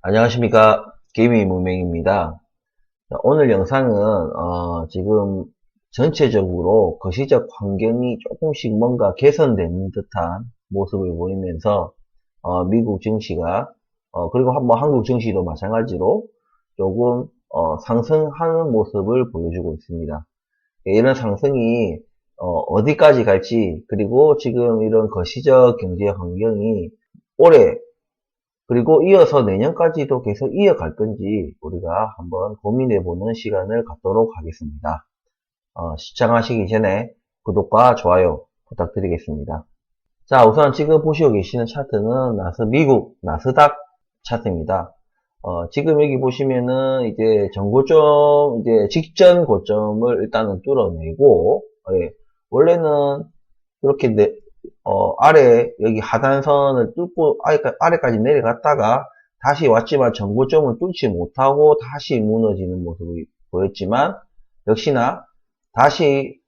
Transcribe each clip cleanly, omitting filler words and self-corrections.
안녕하십니까. 게이밍 문맹입니다. 오늘 영상은 지금 전체적으로 거시적 환경이 조금씩 뭔가 개선되는 듯한 모습을 보이면서 미국 증시가 그리고 뭐 한국 증시도 마찬가지로 조금 상승하는 모습을 보여주고 있습니다. 이런 상승이 어디까지 갈지, 그리고 지금 이런 거시적 경제 환경이 올해 그리고 이어서 내년까지도 계속 이어갈 건지 우리가 한번 고민해보는 시간을 갖도록 하겠습니다. 시청하시기 전에 구독과 좋아요 부탁드리겠습니다. 자, 우선 지금 보시고 계시는 차트는 미국 나스닥 차트입니다. 지금 여기 보시면은 이제 전고점, 이제 직전 고점을 일단은 뚫어내고, 원래는 이렇게 아래, 여기 하단선을 뚫고 아래까지 내려갔다가 다시 왔지만 전고점을 뚫지 못하고 다시 무너지는 모습이 보였지만, 역시나 다시,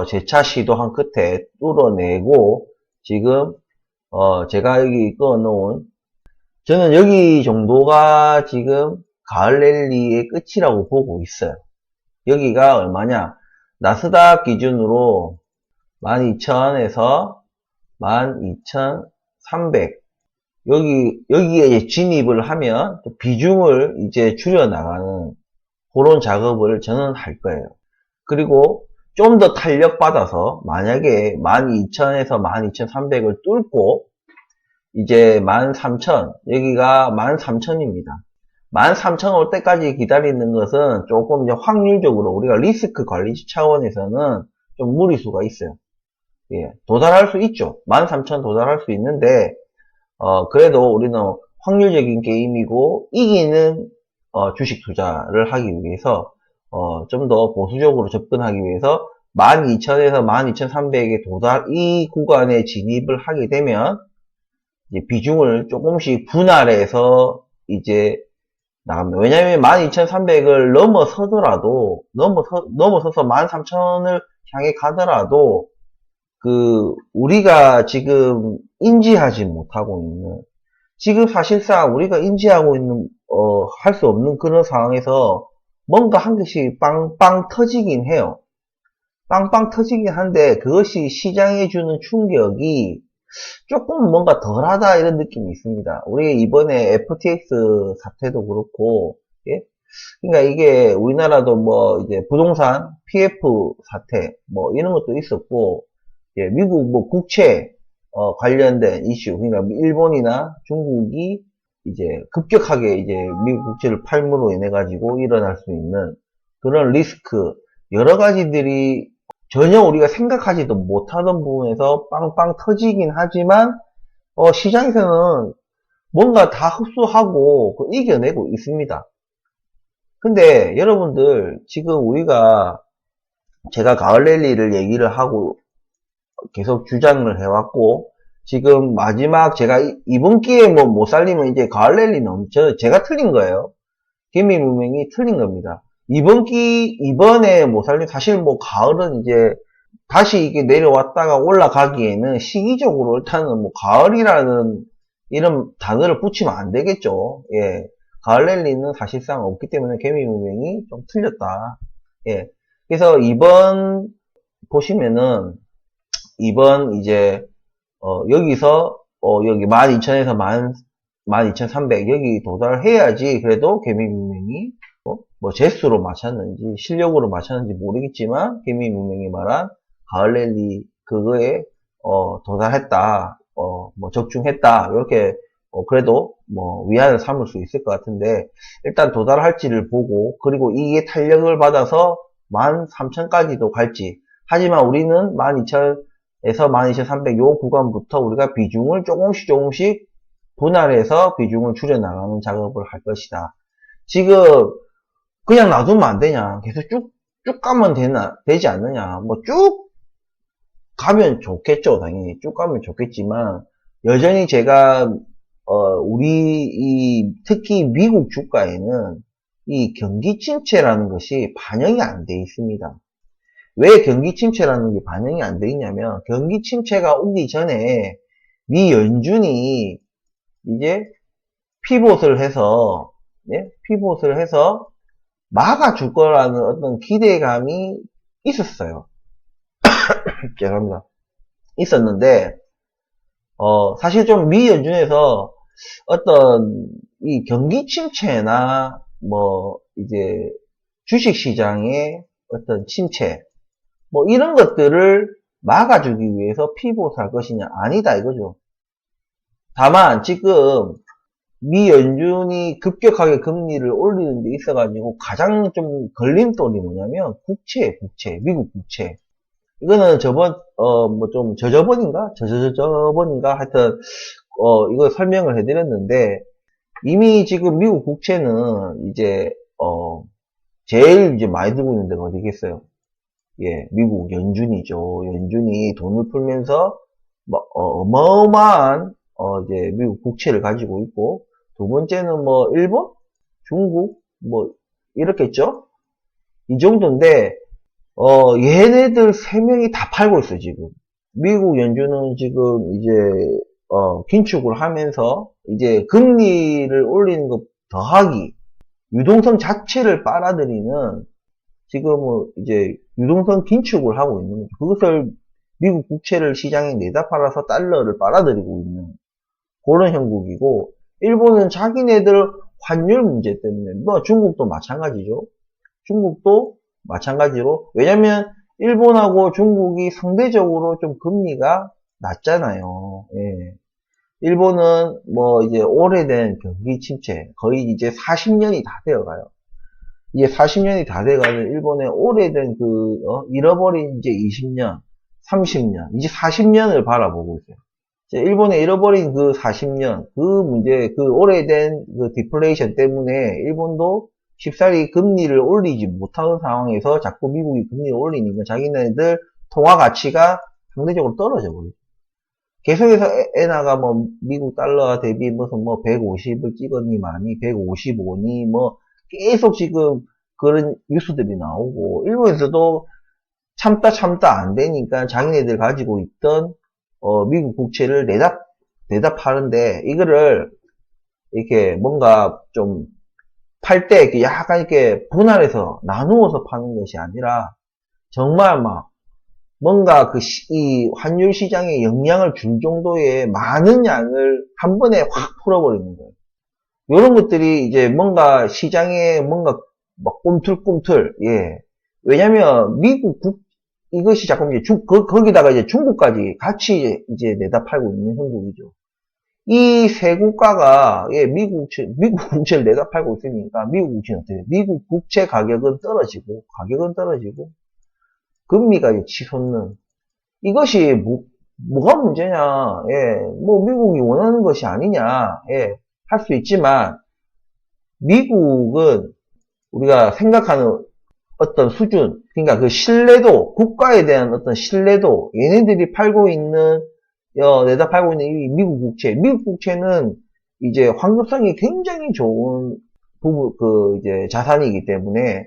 재차 시도한 끝에 뚫어내고, 지금, 제가 여기 꺼놓은, 저는 여기 정도가 지금 가을 랠리의 끝이라고 보고 있어요. 여기가 얼마냐? 나스닥 기준으로 12,000에서 12,300 여기에 진입을 하면 비중을 이제 줄여나가는 그런 작업을 저는 할 거예요. 그리고 좀 더 탄력받아서 만약에 12,000에서 12,300을 뚫고 이제 13,000 여기가 13,000입니다. 13,000 올 때까지 기다리는 것은 조금 이제 확률적으로 우리가 리스크 관리 차원에서는 좀 무리수가 있어요. 도달할 수 있죠. 13,000 도달할 수 있는데, 그래도 우리는 확률적인 게임이고, 이기는, 주식 투자를 하기 위해서, 좀 더 보수적으로 접근하기 위해서, 12,000에서 12,300에 이 구간에 진입을 하게 되면, 이제 비중을 조금씩 분할해서, 이제, 나갑니다. 왜냐면 12,300을 넘어서서 13,000을 향해 가더라도, 우리가 지금 인지하지 못하고 있는, 지금 사실상 우리가 인지하고 있는, 할 수 없는 그런 상황에서 뭔가 한 개씩 빵빵 터지긴 해요. 빵빵 터지긴 한데, 그것이 시장에 주는 충격이 조금 뭔가 덜하다 이런 느낌이 있습니다. 우리 이번에 FTX 사태도 그렇고, 예? 그러니까 이게 우리나라도 뭐 이제 부동산 PF 사태 뭐 이런 것도 있었고, 미국 뭐 국채 관련된 이슈, 그러니까 일본이나 중국이 이제 급격하게 이제 미국 국채를 팔므로 인해 가지고 일어날 수 있는 그런 리스크, 여러 가지들이 전혀 우리가 생각하지도 못하던 부분에서 빵빵 터지긴 하지만 시장에서는 뭔가 다 흡수하고 이겨내고 있습니다. 근데 여러분들 지금 제가 가을 랠리를 얘기를 하고 계속 주장을 해왔고, 지금 마지막 제가 이번 기회에 뭐 못 살리면 이제 가을 랠리는 제가 틀린 거예요. 개미문명이 틀린 겁니다. 이번에 못 살린, 사실 뭐 가을은 이제 다시 이게 내려왔다가 올라가기에는 시기적으로 일단은 뭐 가을이라는 이런 단어를 붙이면 안 되겠죠. 예. 가을 랠리는 사실상 없기 때문에 개미문명이 좀 틀렸다. 예. 그래서 보시면은, 이번 이제 여기서 여기 12,000에서 12,300 여기 도달해야지 그래도 개미문명이 뭐 재수로 맞췄는지 실력으로 맞췄는지 모르겠지만 개미문명이 말한 가을 랠리 그거에 도달했다, 뭐 적중했다, 이렇게 그래도 뭐 위안을 삼을 수 있을 것 같은데, 일단 도달할지를 보고, 그리고 이게 탄력을 받아서 13,000까지도 갈지. 하지만 우리는 12,000에서 12,300 요 구간부터 우리가 비중을 조금씩 분할해서 비중을 줄여나가는 작업을 할 것이다. 지금 그냥 놔두면 안 되냐? 계속 쭉 가면 되지 않느냐? 뭐 쭉 가면 좋겠죠, 당연히. 쭉 가면 좋겠지만, 여전히 제가, 특히 미국 주가에는 이 경기 침체라는 것이 반영이 안 돼 있습니다. 왜 경기 침체라는 게 반영이 안 돼 있냐면, 경기 침체가 오기 전에 미 연준이 이제 피봇을 해서 예? 피봇을 해서 막아줄 거라는 어떤 기대감이 있었어요. 죄송합니다. 있었는데, 사실 좀 미연준에서 어떤 이 경기 침체나 뭐 이제 주식 시장의 어떤 침체 뭐 이런 것들을 막아주기 위해서 피봇할 것이냐 아니다 이거죠. 다만 지금 미 연준이 급격하게 금리를 올리는 데 있어가지고 가장 좀 걸림돌이 뭐냐면 국채, 미국 국채. 이거는 뭐 좀 저저번인가? 하여튼, 이거 설명을 해드렸는데, 이미 지금 미국 국채는 이제, 제일 이제 많이 들고 있는 데가 어디겠어요? 예, 미국 연준이죠. 연준이 돈을 풀면서, 뭐, 어마어마한, 이제 미국 국채를 가지고 있고, 두 번째는 뭐, 일본? 중국? 뭐, 이렇겠죠? 이 정도인데, 얘네들 세 명이 다 팔고 있어, 지금. 미국 연준은 지금 이제, 긴축을 하면서, 이제 금리를 올리는 것 더하기, 유동성 자체를 빨아들이는, 지금은 이제 유동성 긴축을 하고 있는 거죠. 그것을 미국 국채를 시장에 내다 팔아서 달러를 빨아들이고 있는 그런 형국이고, 일본은 자기네들 환율 문제 때문에, 뭐 중국도 마찬가지죠. 중국도 마찬가지로, 왜냐면 일본하고 중국이 상대적으로 좀 금리가 낮잖아요. 예. 일본은 뭐 이제 오래된 경기 침체, 거의 이제 40년이 다 되어가요. 이제 40년이 다 돼가는 일본의 오래된 잃어버린 이제 20년, 30년, 이제 40년을 바라보고 있어요. 일본의 잃어버린 그 40년, 그 문제, 그 오래된 그 디플레이션 때문에 일본도 쉽사리 금리를 올리지 못하는 상황에서 자꾸 미국이 금리를 올리니까 자기네들 통화 가치가 상대적으로 떨어져 버리죠. 계속해서 엔화가 뭐 미국 달러 대비 무슨 뭐 150을 찍었니만이 155니 뭐 계속 지금 그런 뉴스들이 나오고 일본에서도 참다 안 되니까 자기네들 가지고 있던 미국 국채를 내다 파는데 이거를 이렇게 뭔가 좀 팔 때 이렇게 약간 이렇게 분할해서 나누어서 파는 것이 아니라 정말 막 뭔가 이 환율 시장에 영향을 줄 정도의 많은 양을 한 번에 확 풀어버리는 거예요. 이런 것들이 이제 뭔가 시장에 뭔가 막 꿈틀꿈틀, 예. 왜냐면 이것이 자꾸 이제 거기다가 이제 중국까지 같이 이제 내다 팔고 있는 형국이죠. 이 세 국가가, 예, 미국 국채를 내다 팔고 있으니까, 미국 국채는 어떻게 돼? 미국 국채 가격은 떨어지고, 금리가 이제 치솟는, 이것이 뭐가 문제냐, 예, 뭐 미국이 원하는 것이 아니냐, 예, 할 수 있지만, 미국은 우리가 생각하는 어떤 수준, 그러니까 그 신뢰도, 국가에 대한 어떤 신뢰도, 얘네들이 내다 팔고 있는 이 미국 국채는 이제 환급성이 굉장히 좋은 이제 자산이기 때문에,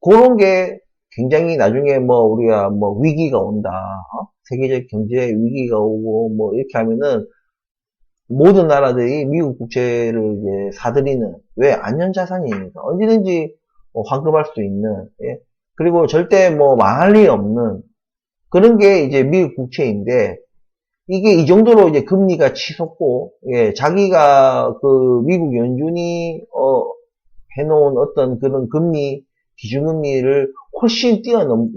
그런 게 굉장히 나중에 뭐 우리가 뭐 위기가 온다, 세계적 경제 위기가 오고 뭐 이렇게 하면은 모든 나라들이 미국 국채를 이제 사들이는, 왜? 안전자산이니까. 언제든지 환급할 수 있는, 예? 그리고 절대 뭐 망할 일이 없는 그런 게 이제 미국 국채인데, 이게 이 정도로 이제 금리가 치솟고, 예, 자기가 미국 연준이, 해놓은 어떤 그런 기준금리를 훨씬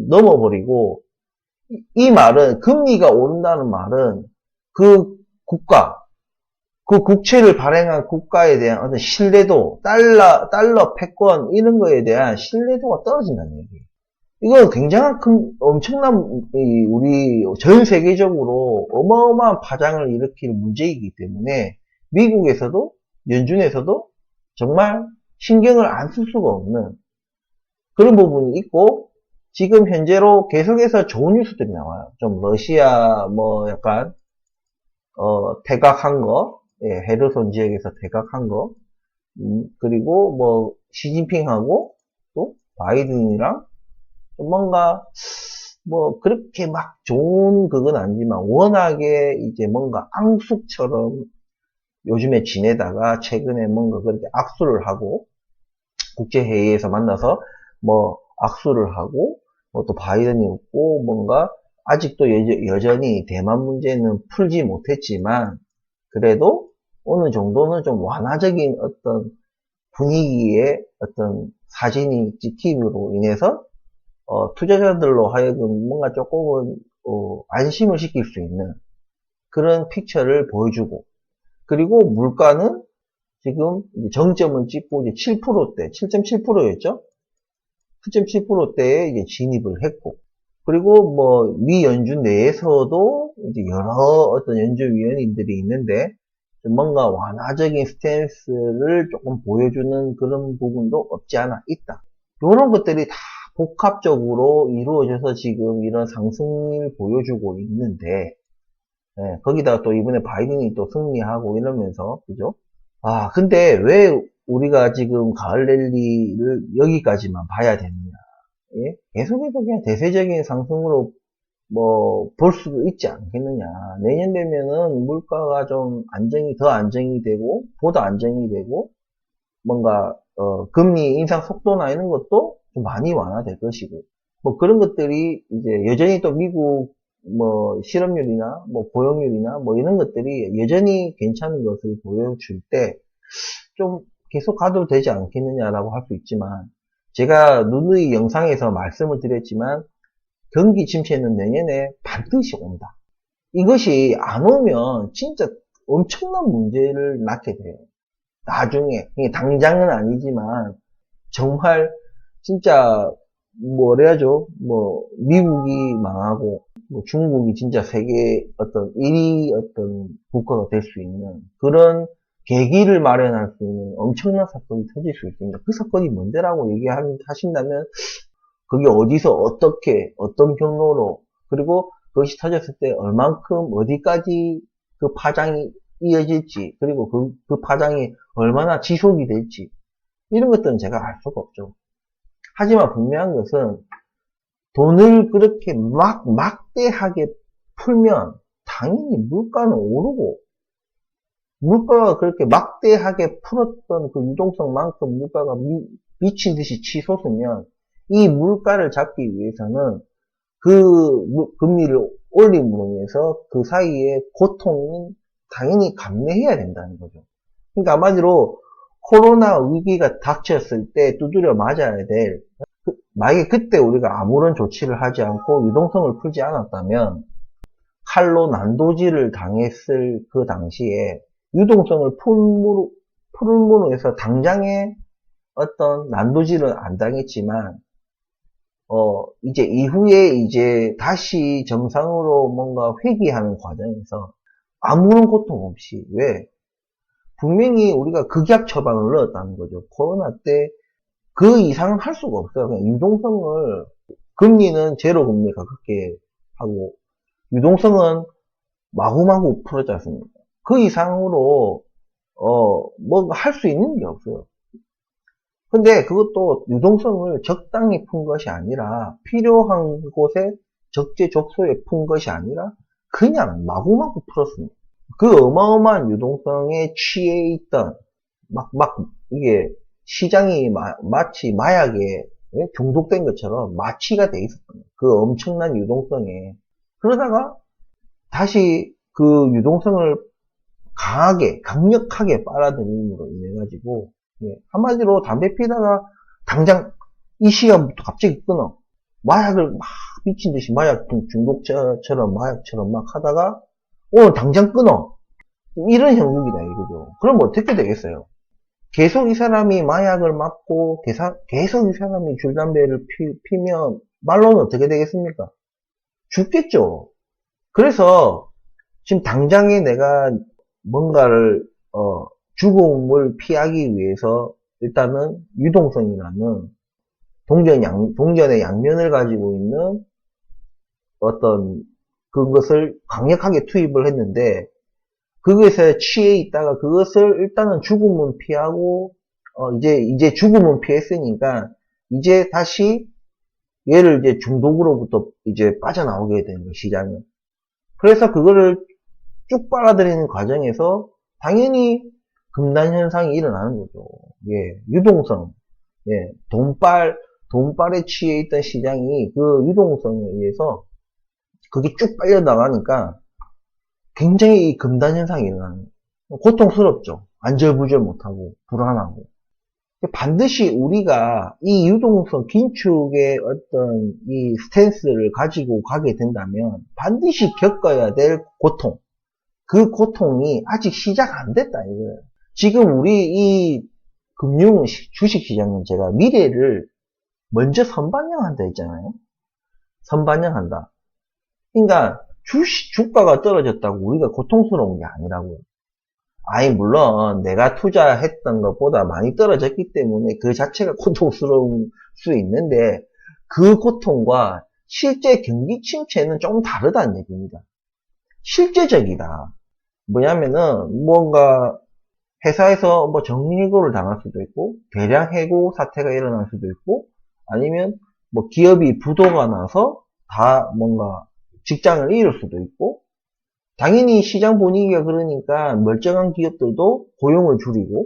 넘어버리고, 이 말은, 금리가 오른다는 말은 그 국채를 발행한 국가에 대한 어떤 신뢰도, 달러 패권, 이런 거에 대한 신뢰도가 떨어진다는 얘기예요. 이건 굉장한 엄청난, 우리 전 세계적으로 어마어마한 파장을 일으킬 문제이기 때문에 미국에서도, 연준에서도 정말 신경을 안 쓸 수가 없는 그런 부분이 있고, 지금 현재로 계속해서 좋은 뉴스들이 나와요. 좀 러시아 뭐 약간 퇴각한 거, 예, 헤르손 지역에서 퇴각한 거, 그리고 뭐 시진핑하고 또 바이든이랑 좀 뭔가 뭐 그렇게 막 좋은 그건 아니지만 워낙에 이제 뭔가 앙숙처럼 요즘에 지내다가 최근에 뭔가 그렇게 악수를 하고 국제회의에서 만나서 뭐 악수를 하고 뭐 또 바이든이 웃고 뭔가 아직도 여전히 대만 문제는 풀지 못했지만 그래도 어느 정도는 좀 완화적인 어떤 분위기의 어떤 사진이 찍힘으로 인해서 투자자들로 하여금 뭔가 조금은 안심을 시킬 수 있는 그런 픽처를 보여주고 그리고 물가는 지금 정점을 찍고 이제 7%대, 7.7%였죠? 7.7%대에 이제 진입을 했고 그리고 뭐 미 연준 내에서도 이제 여러 어떤 연준위원님들이 있는데 뭔가 완화적인 스탠스를 조금 보여주는 그런 부분도 없지 않아 있다. 이런 것들이 다 복합적으로 이루어져서 지금 이런 상승을 보여주고 있는데 거기다가 또 이번에 바이든이 또 승리하고 이러면서 그죠? 아 근데 왜 우리가 지금 가을 랠리를 여기까지만 봐야 되느냐? 예? 계속해서 그냥 대세적인 상승으로 뭐 볼 수도 있지 않겠느냐. 내년 되면은 물가가 좀 더 안정이 되고 보다 안정이 되고 뭔가 금리 인상 속도나 이런 것도 좀 많이 완화될 것이고 뭐 그런 것들이 이제 여전히 또 미국 뭐 실업률이나 뭐 고용률이나 뭐 이런 것들이 여전히 괜찮은 것을 보여줄 때 좀 계속 가도 되지 않겠느냐라고 할 수 있지만 제가 누누이 영상에서 말씀을 드렸지만 경기 침체는 내년에 반드시 온다. 이것이 안 오면 진짜 엄청난 문제를 낳게 돼요. 나중에 당장은 아니지만 정말 진짜 뭐라 해야죠? 뭐 미국이 망하고 뭐 중국이 진짜 세계 어떤 1위 어떤 국가가 될 수 있는 그런 계기를 마련할 수 있는 엄청난 사건이 터질 수 있습니다. 그 사건이 뭔데라고 얘기하신다면 그게 어디서 어떻게 어떤 경로로 그리고 그것이 터졌을 때 얼만큼 어디까지 그 파장이 이어질지 그리고 그 파장이 얼마나 지속이 될지 이런 것들은 제가 알 수가 없죠. 하지만 분명한 것은 돈을 그렇게 막대하게 풀면 당연히 물가는 오르고 물가가 그렇게 막대하게 풀었던 그 유동성만큼 물가가 미친 듯이 치솟으면 이 물가를 잡기 위해서는 그 금리를 올림으로 인해서 그 사이에 고통은 당연히 감내해야 된다는 거죠. 그러니까 한마디로 코로나 위기가 닥쳤을 때 두드려 맞아야 될 만약에 그때 우리가 아무런 조치를 하지 않고 유동성을 풀지 않았다면 칼로 난도질을 당했을 그 당시에 유동성을 풀음으로 해서 당장에 어떤 난도질은 안 당했지만 이제 이후에 이제 다시 정상으로 뭔가 회귀하는 과정에서 아무런 고통 없이 왜? 분명히 우리가 극약 처방을 넣었다는 거죠. 코로나 때 그 이상은 할 수가 없어요. 그냥 유동성을 금리는 제로 금리 가깝게 하고 유동성은 마구마구 풀었지 않습니까? 그 이상으로 뭐 할 수 있는 게 없어요. 근데 그것도 유동성을 적당히 푼 것이 아니라 필요한 곳에 적재적소에 푼 것이 아니라 그냥 마구마구 풀었습니다. 그 어마어마한 유동성에 취해 있던 이게 시장이 마치 마약에 중독된 것처럼 마취가 돼 있었던 그 엄청난 유동성에 그러다가 다시 그 유동성을 강력하게 빨아들임으로 인해 가지고 한마디로 담배 피다가 당장 이 시간부터 갑자기 끊어 마약을 막 미친 듯이 마약 중독자처럼 마약처럼 막 하다가 오늘 당장 끊어 이런 형국이다 이거죠. 그럼 어떻게 되겠어요? 계속 이 사람이 마약을 맞고 계속 이 사람이 줄담배를 피면 말로는 어떻게 되겠습니까? 죽겠죠. 그래서 지금 당장에 내가 뭔가를 죽음을 피하기 위해서 일단은 유동성이라는 동전의 양면을 가지고 있는 어떤 그것을 강력하게 투입을 했는데 그것에 취해 있다가 그것을 일단은 죽음은 피하고 이제 죽음은 피했으니까 이제 다시 얘를 이제 중독으로부터 이제 빠져나오게 되는 거예요, 시장은. 그래서 그거를 쭉 빨아들이는 과정에서 당연히 금단 현상이 일어나는 거죠. 예, 유동성, 예, 돈빨에 취해 있던 시장이 그 유동성에 의해서 그게 쭉 빨려나가니까 굉장히 이 금단 현상이 일어나는 거예요. 고통스럽죠. 안절부절 못하고, 불안하고. 반드시 우리가 이 유동성 긴축의 어떤 이 스탠스를 가지고 가게 된다면 반드시 겪어야 될 고통. 그 고통이 아직 시작 안 됐다 이거예요. 지금 우리 이 주식시장은 제가 미래를 먼저 선반영한다 했잖아요. 선반영한다. 그러니까 주가가 떨어졌다고 우리가 고통스러운 게 아니라고요. 아니 물론 내가 투자했던 것보다 많이 떨어졌기 때문에 그 자체가 고통스러울 수 있는데 그 고통과 실제 경기 침체는 좀 다르다는 얘기입니다. 실제적이다. 뭐냐면은 뭔가 회사에서 뭐 정리해고를 당할 수도 있고 대량 해고 사태가 일어날 수도 있고 아니면 뭐 기업이 부도가 나서 다 뭔가 직장을 잃을 수도 있고 당연히 시장 분위기가 그러니까 멀쩡한 기업들도 고용을 줄이고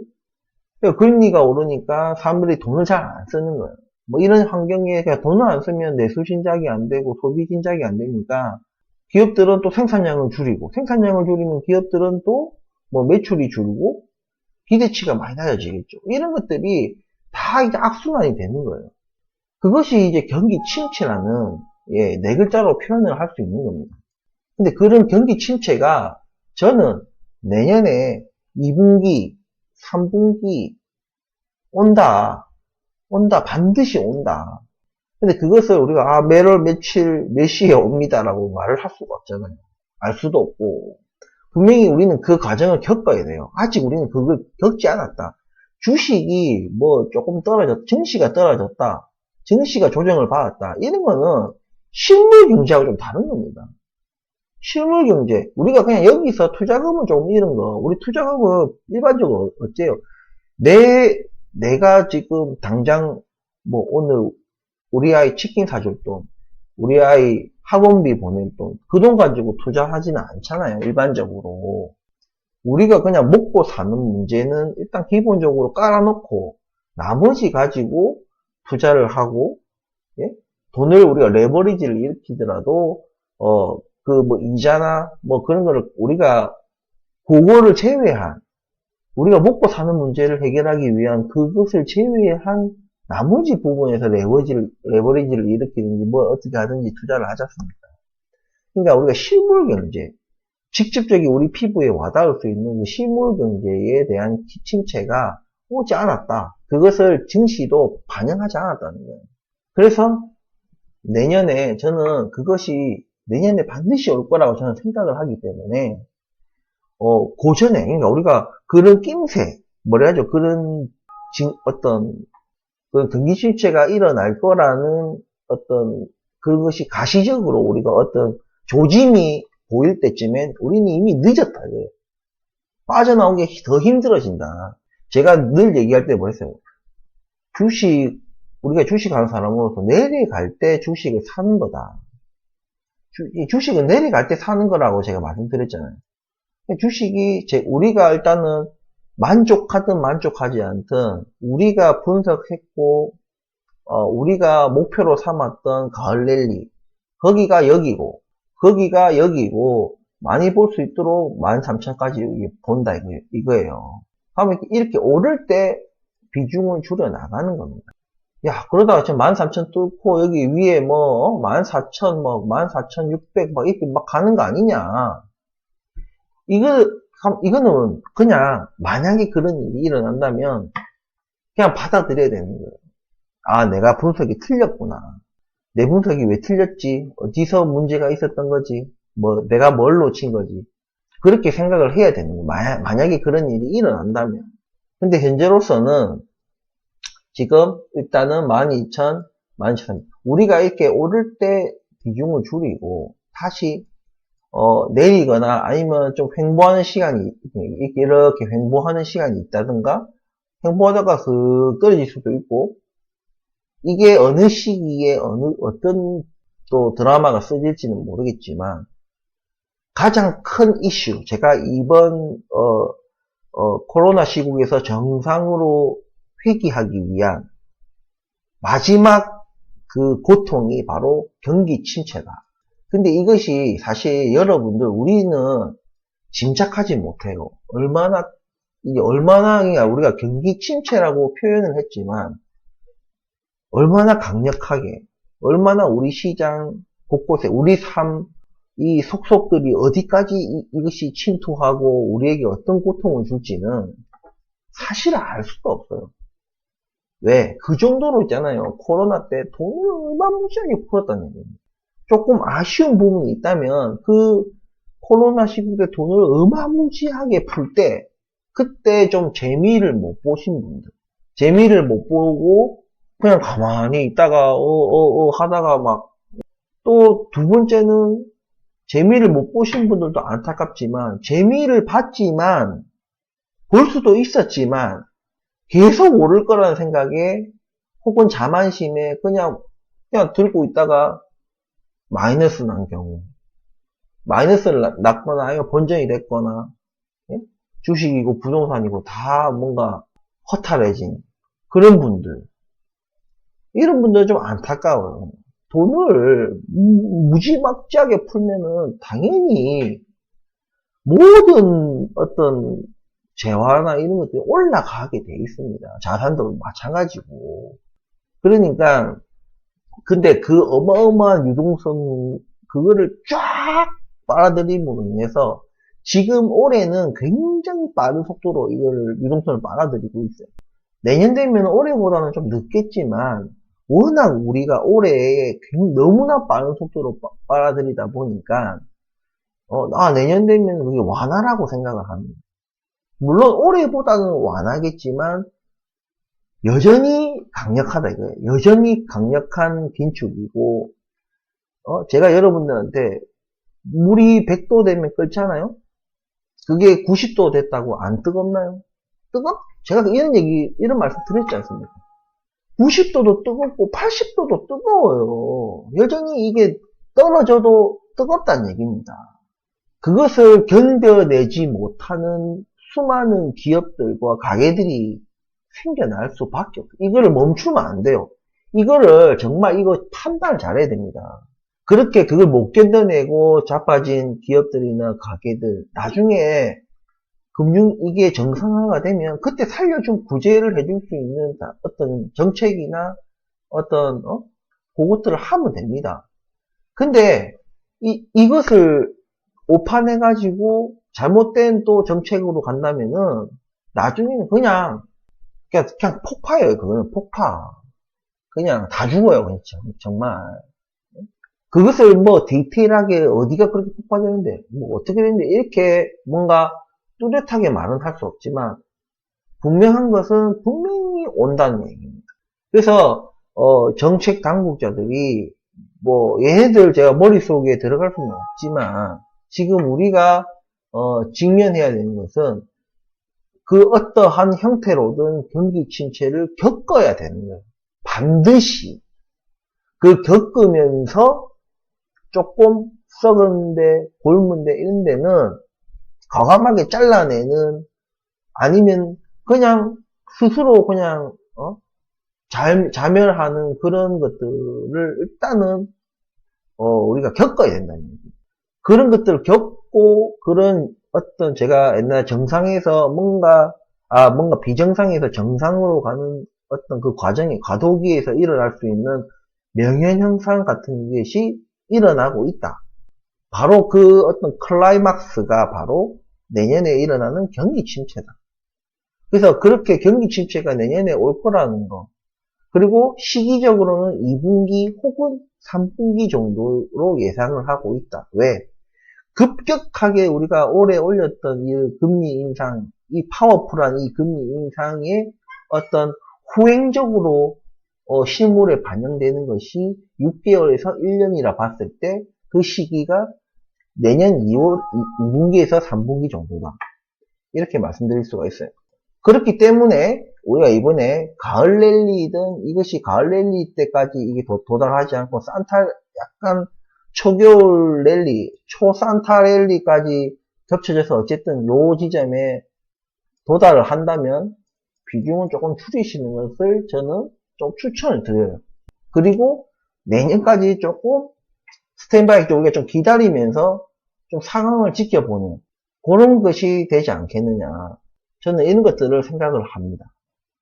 금리가 오르니까 사람들이 돈을 잘 안 쓰는 거예요. 뭐 이런 환경에 돈을 안 쓰면 내수 신작이 안 되고 소비 신작이 안 되니까 기업들은 또 생산량을 줄이고 생산량을 줄이면 기업들은 또 뭐 매출이 줄고 기대치가 많이 낮아지겠죠. 이런 것들이 다 이제 악순환이 되는 거예요. 그것이 이제 경기 침체라는 예, 네 글자로 표현을 할 수 있는 겁니다. 근데 그런 경기 침체가 저는 내년에 2분기, 3분기 온다, 반드시 온다. 근데 그것을 우리가 매월 며칠 몇 시에 옵니다라고 말을 할 수가 없잖아요. 알 수도 없고 분명히 우리는 그 과정을 겪어야 돼요. 아직 우리는 그걸 겪지 않았다. 주식이 뭐 조금 증시가 떨어졌다. 증시가 조정을 받았다. 이런 거는 실물 경제하고 좀 다른 겁니다. 실물 경제. 우리가 그냥 여기서 투자금을 조금 잃은 거. 우리 투자금은 일반적으로 어째요? 내가 지금 당장 뭐 오늘 우리 아이 치킨 사줄 돈, 우리 아이 학원비 보낼 돈, 그 돈 가지고 투자하지는 않잖아요. 일반적으로. 우리가 그냥 먹고 사는 문제는 일단 기본적으로 깔아놓고 나머지 가지고 투자를 하고 예? 돈을 우리가 레버리지를 일으키더라도 그 뭐 이자나 뭐 그런 거를 우리가 그거를 제외한 우리가 먹고 사는 문제를 해결하기 위한 그것을 제외한 나머지 부분에서 레버리지를 일으키든지 뭐 어떻게 하든지 투자를 하지 않습니까? 그러니까 우리가 실물 경제, 직접적인 우리 피부에 와닿을 수 있는 그 실물 경제에 대한 침체가 오지 않았다. 그것을 증시도 반영하지 않았다는 거예요. 그래서 내년에 저는 그것이 내년에 반드시 올 거라고 저는 생각을 하기 때문에 고전에 그러니까 우리가 그런 낌새 뭐라 하죠? 그런 어떤 그런 경기 침체가 일어날 거라는 어떤 그것이 가시적으로 우리가 어떤 조짐이 보일 때쯤엔 우리는 이미 늦었다 이거예요. 빠져나오기 더 힘들어진다. 제가 늘 얘기할 때 뭐랬어요? 우리가 주식하는 사람으로서 내려갈 때 주식을 사는 거다. 주식은 내려갈 때 사는 거라고 제가 말씀드렸잖아요. 주식이 우리가 일단은 만족하든 만족하지 않든 우리가 분석했고 우리가 목표로 삼았던 가을 랠리 거기가 여기고 많이 볼 수 있도록 13,000까지 본다 이거예요. 그러면 이렇게 오를 때 비중을 줄여 나가는 겁니다. 야, 그러다가 지금 13,000 뚫고 여기 위에 뭐 14,000 뭐 14,600 막 이렇게 막 가는 거 아니냐. 이거는 그냥 만약에 그런 일이 일어난다면 그냥 받아들여야 되는 거예요. 아, 내가 분석이 틀렸구나. 내 분석이 왜 틀렸지? 어디서 문제가 있었던 거지? 뭐 내가 뭘 놓친 거지? 그렇게 생각을 해야 되는 거예요. 만약에 그런 일이 일어난다면. 근데 현재로서는 지금 일단은 12,000, 12,000 우리가 이렇게 오를 때 비중을 줄이고 다시 내리거나 아니면 좀 횡보하는 시간이 이렇게 횡보하는 시간이 있다든가 횡보하다가 떨어질 수도 있고 이게 어느 시기에 어떤 또 드라마가 써질지는 모르겠지만 가장 큰 이슈 제가 이번 코로나 시국에서 정상으로 회귀하기 위한 마지막 그 고통이 바로 경기 침체다. 근데 이것이 사실 여러분들 우리는 짐작하지 못해요. 얼마나 우리가 경기 침체라고 표현을 했지만 얼마나 강력하게, 얼마나 우리 시장 곳곳에 우리 삶, 이 속속들이 어디까지 이것이 침투하고 우리에게 어떤 고통을 줄지는 사실 알 수가 없어요. 왜? 그 정도로 있잖아요. 코로나 때 돈을 어마무지하게 풀었다는 얘기예요. 조금 아쉬운 부분이 있다면 그 코로나 시국 때 돈을 어마무지하게 풀 때 그때 좀 재미를 못 보신 분들, 재미를 못 보고 그냥 가만히 있다가 하다가 막 또 두 번째는 재미를 못 보신 분들도 안타깝지만 재미를 봤지만 볼 수도 있었지만 계속 오를 거라는 생각에 혹은 자만심에 그냥 들고 있다가 마이너스 난 경우, 마이너스를 났거나 아니면 번전이 됐거나, 예? 주식이고 부동산이고 다 뭔가 허탈해진 그런 분들, 이런 분들은 좀 안타까워요. 돈을 무지막지하게 풀면은 당연히 모든 어떤 재화나 이런 것들이 올라가게 돼 있습니다. 자산도 마찬가지고. 그러니까 근데 그 어마어마한 유동성 그거를 쫙 빨아들임으로 인해서 지금 올해는 굉장히 빠른 속도로 이걸 유동성을 빨아들이고 있어요. 내년 되면 올해보다는 좀 늦겠지만 워낙 우리가 올해에 너무나 빠른 속도로 빨아들이다 보니까 내년 되면 그게 완화라고 생각을 합니다. 물론 올해보다는 완화겠지만 여전히 강력하다 이거예요. 여전히 강력한 긴축이고 제가 여러분들한테 물이 100도 되면 끓잖아요. 그게 90도 됐다고 안 뜨겁나요? 제가 이런 말씀 드렸지 않습니까? 90도도 뜨겁고 80도도 뜨거워요. 여전히 이게 떨어져도 뜨겁다는 얘기입니다. 그것을 견뎌내지 못하는 수많은 기업들과 가게들이 생겨날 수밖에 없어요. 이거를 멈추면 안 돼요. 이거를 정말 이거 판단을 잘해야 됩니다. 그렇게 그걸 못 견뎌내고 자빠진 기업들이나 가게들 나중에 이게 정상화가 되면 그때 살려준 구제를 해줄 수 있는 어떤 정책이나 어떤 그것들을 하면 됩니다. 근데 이것을 오판해가지고 잘못된 또 정책으로 간다면은 나중에는 그냥 폭파예요. 그거는 폭파. 그냥 다 죽어요. 그렇죠. 정말. 그것을 뭐 디테일하게 어디가 그렇게 폭파되는데 뭐 어떻게 되는데 이렇게 뭔가 뚜렷하게 말은 할 수 없지만 분명한 것은 분명히 온다는 얘기입니다. 그래서 정책 당국자들이 뭐 얘네들 제가 머릿속에 들어갈 수는 없지만 지금 우리가 직면해야 되는 것은 그 어떠한 형태로든 경기 침체를 겪어야 되는 거예요. 반드시 그 겪으면서 조금 썩은데 곪은데 이런 데는 과감하게 잘라내는 아니면 그냥 스스로 그냥 자멸하는 그런 것들을 일단은 우리가 겪어야 된다는 얘기. 그런 것들을 겪고 그런 어떤 제가 옛날 정상에서 뭔가 비정상에서 정상으로 가는 어떤 그 과정이 과도기에서 일어날 수 있는 명현현상 같은 것이 일어나고 있다. 바로 그 어떤 클라이막스가 바로 내년에 일어나는 경기 침체다. 그래서 그렇게 경기 침체가 내년에 올 거라는 거. 그리고 시기적으로는 2분기 혹은 3분기 정도로 예상을 하고 있다. 왜? 급격하게 우리가 올해 올렸던 이 금리 인상, 이 파워풀한 이 금리 인상의 어떤 후행적으로 실물에 반영되는 것이 6개월에서 1년이라 봤을 때 그 시기가 내년 2분기에서 3분기 정도다. 이렇게 말씀드릴 수가 있어요. 그렇기 때문에 우리가 이번에 가을 랠리든 이것이 가을 랠리 때까지 이게 도달하지 않고 약간 초겨울 랠리, 초산타 랠리까지 겹쳐져서 어쨌든 요 지점에 도달을 한다면 비중을 조금 줄이시는 것을 저는 좀 추천을 드려요. 그리고 내년까지 조금 스탠바이 쪽에 좀 기다리면서 좀 상황을 지켜보는 그런 것이 되지 않겠느냐. 저는 이런 것들을 생각을 합니다.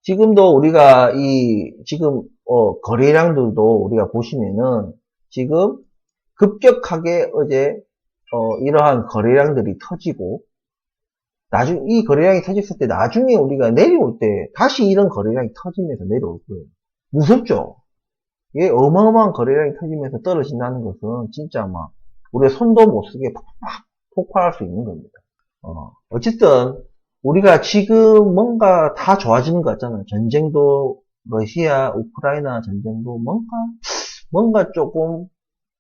지금도 우리가 지금 거래량들도 우리가 보시면은 지금 급격하게 어제 이러한 거래량들이 터지고 이 거래량이 터졌을 때 나중에 우리가 내려올 때 다시 이런 거래량이 터지면서 내려올 거예요. 무섭죠? 예, 어마어마한 거래량이 터지면서 떨어진다는 것은 진짜 막 우리가 손도 못 쓰게 팍 폭발할 수 있는 겁니다. 어쨌든 우리가 지금 뭔가 다 좋아지는 것 같잖아요. 전쟁도 러시아, 우크라이나 전쟁도 뭔가 조금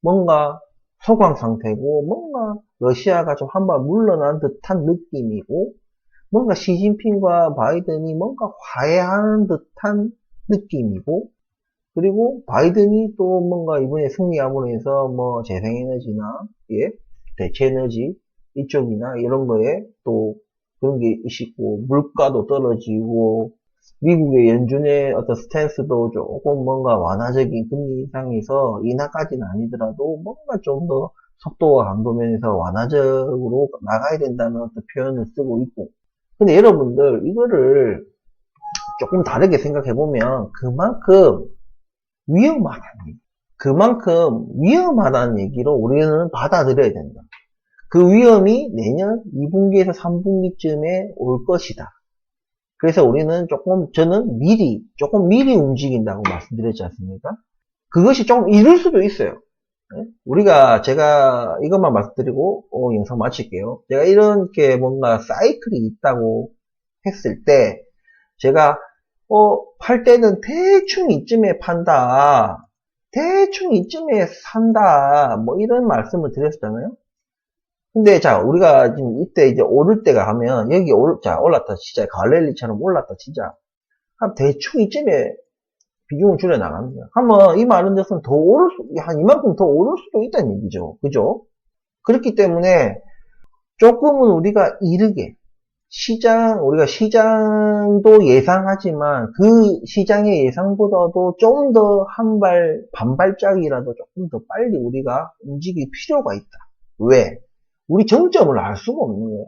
뭔가 소강 상태고 뭔가 러시아가 좀 한 발 물러난 듯한 느낌이고 뭔가 시진핑과 바이든이 뭔가 화해하는 듯한 느낌이고 그리고 바이든이 또 뭔가 이번에 승리함으로 해서 뭐 재생에너지나 예, 대체에너지 이쪽이나 이런 거에 또 그런 게 있고 물가도 떨어지고 미국의 연준의 어떤 스탠스도 조금 뭔가 완화적인 금리 인상에서 인하까지는 아니더라도 뭔가 좀 더 속도와 강도 면에서 완화적으로 나가야 된다는 어떤 표현을 쓰고 있고 근데 여러분들 이거를 조금 다르게 생각해 보면 그만큼 위험하다는 얘기로 우리는 받아들여야 된다. 그 위험이 내년 2분기에서 3분기쯤에 올 것이다. 그래서 우리는 저는 조금 미리 움직인다고 말씀드렸지 않습니까? 그것이 조금 이를 수도 있어요. 제가 이것만 말씀드리고, 영상 마칠게요. 제가 이렇게 뭔가 사이클이 있다고 했을 때, 제가, 팔 때는 대충 이쯤에 판다. 대충 이쯤에 산다. 뭐 이런 말씀을 드렸잖아요. 근데 자 우리가 지금 이때 이제 오를 때가 하면 여기 올랐다 치자 갈렐리처럼 올랐다 치자 한 대충 이쯤에 비중을 줄여 나가는 거야. 하면 이 많은 것은 더 오를 한 이만큼 더 오를 수도 있다는 얘기죠. 그죠? 그렇기 때문에 조금은 우리가 이르게 우리가 시장도 예상하지만 그 시장의 예상보다도 좀 더 반발짝이라도 조금 더 빨리 우리가 움직일 필요가 있다. 왜? 우리 정점을 알 수가 없는 거예요.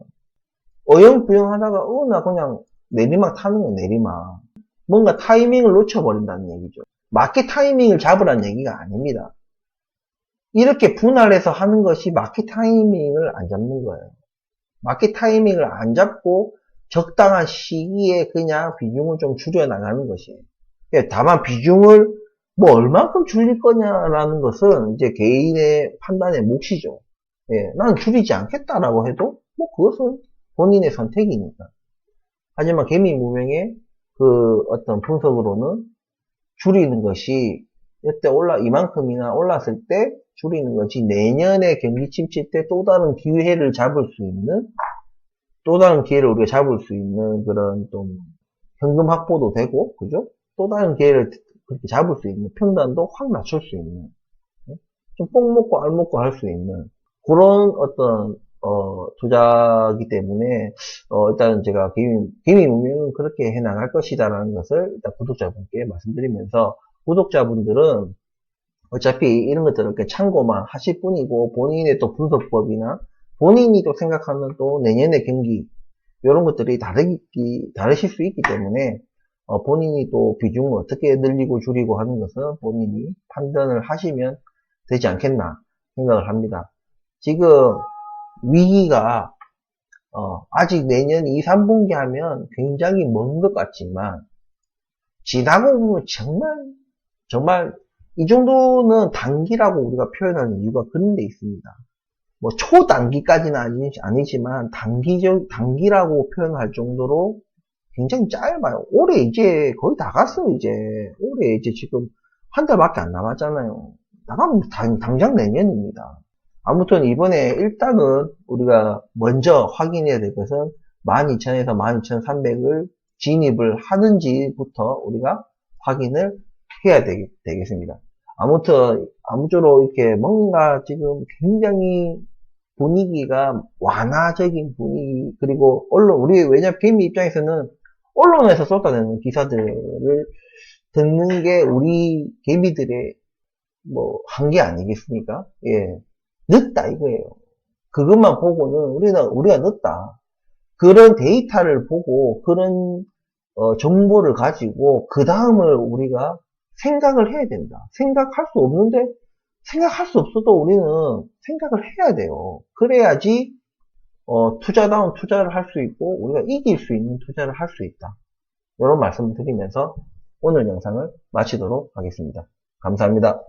어영부영 하다가, 나 그냥 내리막 타는 거야, 내리막. 뭔가 타이밍을 놓쳐버린다는 얘기죠. 마켓 타이밍을 잡으라는 얘기가 아닙니다. 이렇게 분할해서 하는 것이 마켓 타이밍을 안 잡는 거예요. 마켓 타이밍을 안 잡고 적당한 시기에 그냥 비중을 좀 줄여나가는 것이에요. 다만 비중을 뭐 얼만큼 줄일 거냐라는 것은 이제 개인의 판단의 몫이죠. 예, 난 줄이지 않겠다라고 해도 뭐 그것은 본인의 선택이니까. 하지만 개미무명의 그 어떤 분석으로는 줄이는 것이 이때 이만큼이나 올랐을 때 줄이는 것이 내년에 경기 침체 때 또 다른 기회를 우리가 잡을 수 있는 그런 좀 현금 확보도 되고, 그죠? 또 다른 기회를 그렇게 잡을 수 있는 평단도 확 낮출 수 있는, 좀 뽕 먹고 알 먹고 할 수 있는 그런 어떤 투자기 때문에 일단 제가 개미무명은 그렇게 해나갈 것이다라는 것을 일단 구독자분께 말씀드리면서 구독자분들은 어차피 이런 것들을 이렇게 참고만 하실 뿐이고 본인의 또 분석법이나 본인이 또 생각하는 또 내년의 경기 이런 것들이 다르실 수 있기 때문에 본인이 또 비중을 어떻게 늘리고 줄이고 하는 것은 본인이 판단을 하시면 되지 않겠나 생각을 합니다. 지금 위기가 아직 내년 2, 3분기 하면 굉장히 먼 것 같지만 지나고 보면 정말 이 정도는 단기라고 우리가 표현하는 이유가 그런 데 있습니다. 뭐 초단기까지는 아니지만 단기라고 표현할 정도로 굉장히 짧아요. 올해 이제 거의 다 갔어요. 올해 이제 지금 한 달밖에 안 남았잖아요. 나가면 당장 내년입니다. 아무튼 이번에 일단은 우리가 먼저 확인해야 될 것은 12,000에서 12,300을 진입을 하는지부터 우리가 확인을 해야 되겠습니다. 아무쪼록 이렇게 뭔가 지금 굉장히 분위기가 완화적인 분위기, 그리고 언론, 왜냐면 개미 입장에서는 언론에서 쏟아내는 기사들을 듣는 게 우리 개미들의 뭐 한계 아니겠습니까? 예, 늦다 이거예요. 그것만 보고는 우리가 늦다. 그런 데이터를 보고 그런 정보를 가지고 그 다음을 우리가 생각을 해야 된다. 생각할 수 없는데 생각할 수 없어도 우리는 생각을 해야 돼요. 그래야지 투자다운 투자를 할 수 있고 우리가 이길 수 있는 투자를 할 수 있다. 이런 말씀을 드리면서 오늘 영상을 마치도록 하겠습니다. 감사합니다.